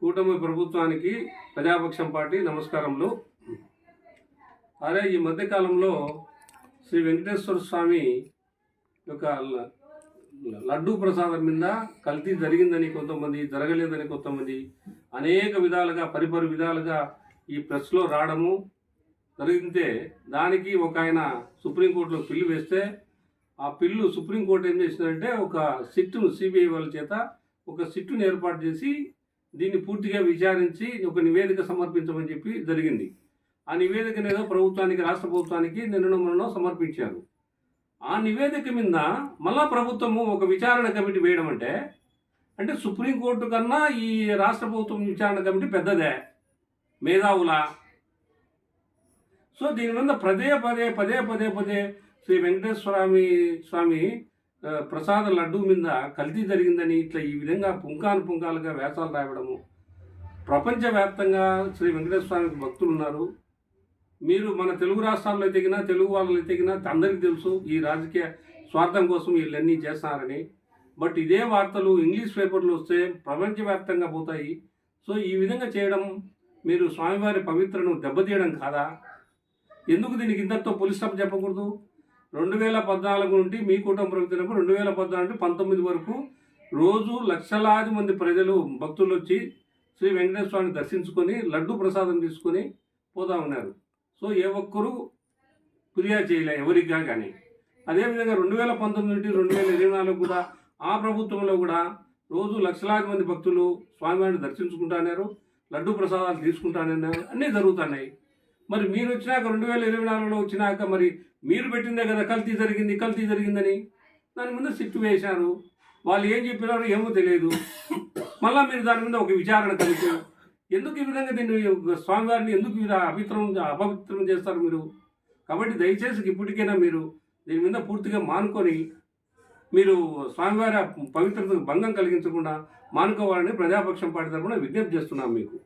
కూటమి ప్రభుత్వానికి ప్రజాపక్షం పార్టీ నమస్కారములు. అదే ఈ మధ్యకాలంలో శ్రీ వెంకటేశ్వర స్వామి యొక్క లడ్డూ ప్రసాదం మీద కల్తీ జరిగిందని కొంతమంది, జరగలేదని కొంతమంది అనేక విధాలుగా పరిపరి విధాలుగా ఈ ప్రెస్లో రావడము జరిగితే దానికి ఒక ఆయన సుప్రీంకోర్టులో పిల్లు వేస్తే ఆ పిల్లు సుప్రీంకోర్టు ఏం చేసిందంటే ఒక సిట్టును సిబిఐ వాళ్ళ చేత ఒక సిట్టును ఏర్పాటు చేసి దీన్ని పూర్తిగా విచారించి ఒక నివేదిక సమర్పించమని చెప్పి జరిగింది. ఆ నివేదికను ఏదో ప్రభుత్వానికి, రాష్ట్ర ప్రభుత్వానికి నిన్ననో సమర్పించారు. ఆ నివేదిక మీద మళ్ళా ప్రభుత్వము ఒక విచారణ కమిటీ వేయడం అంటే సుప్రీంకోర్టు కన్నా ఈ రాష్ట్ర ప్రభుత్వం విచారణ కమిటీ పెద్దదే, మేధావులా. సో దీని మీద పదే పదే శ్రీ వెంకటేశ్వర స్వామి ప్రసాద లడ్డూ మీద కల్తీ జరిగిందని ఇట్లా ఈ విధంగా పుంకాలుగా వ్యాసాలు రాయడము. ప్రపంచవ్యాప్తంగా శ్రీ వెంకటేశ్వర స్వామికి భక్తులు ఉన్నారు. మీరు మన తెలుగు రాష్ట్రాల్లో తెగినా, తెలుగు వాళ్ళు తెగినా అందరికీ తెలుసు ఈ రాజకీయ స్వార్థం కోసం వీళ్ళన్నీ చేస్తున్నారని. బట్ ఇదే వార్తలు ఇంగ్లీష్ పేపర్లు వస్తే ప్రపంచవ్యాప్తంగా పోతాయి. సో ఈ విధంగా చేయడం మీరు స్వామివారి పవిత్రను దెబ్బతీయడం కాదా? ఎందుకు దీనికి ఇంతటితో పులి స్టాప్ చెప్పకూడదు? 2014 నుండి మీ కూటమి ప్రభుత్వం 2014 నుండి 19 వరకు రోజు లక్షలాది మంది ప్రజలు, భక్తులు వచ్చి శ్రీ వెంకటేశ్వర స్వామిని దర్శించుకొని లడ్డు ప్రసాదం తీసుకొని పోతా ఉన్నారు. సో ఏ ఒక్కరూ ఫిర్యాదు చేయలే ఎవరికి కానీ. అదేవిధంగా 2019 నుండి 2024 కూడా ఆ ప్రభుత్వంలో కూడా రోజు లక్షలాది మంది భక్తులు స్వామివారిని దర్శించుకుంటున్నారు, లడ్డు ప్రసాదాలు తీసుకుంటానన్నారు, అన్నీ జరుగుతున్నాయి. మరి మీరు వచ్చినాక 2024లో వచ్చినాక మరి మీరు పెట్టిందే కదా కల్తీ జరిగిందని దాని మీద సిట్టు వేశారు. వాళ్ళు ఏం చెప్పినారో ఏమో తెలియదు. మళ్ళీ మీరు దాని మీద ఒక విచారణ కలిసి ఎందుకు ఈ విధంగా దీన్ని స్వామివారిని ఎందుకు అపవిత్రం చేస్తారు మీరు? కాబట్టి దయచేసి ఇప్పటికైనా మీరు దీని మీద పూర్తిగా మానుకొని మీరు స్వామివారి పవిత్రతకు భంగం కలిగించకుండా మానుకోవాలని ప్రజాపక్షం పార్టీ తరఫున విజ్ఞప్తి చేస్తున్నాం మీకు.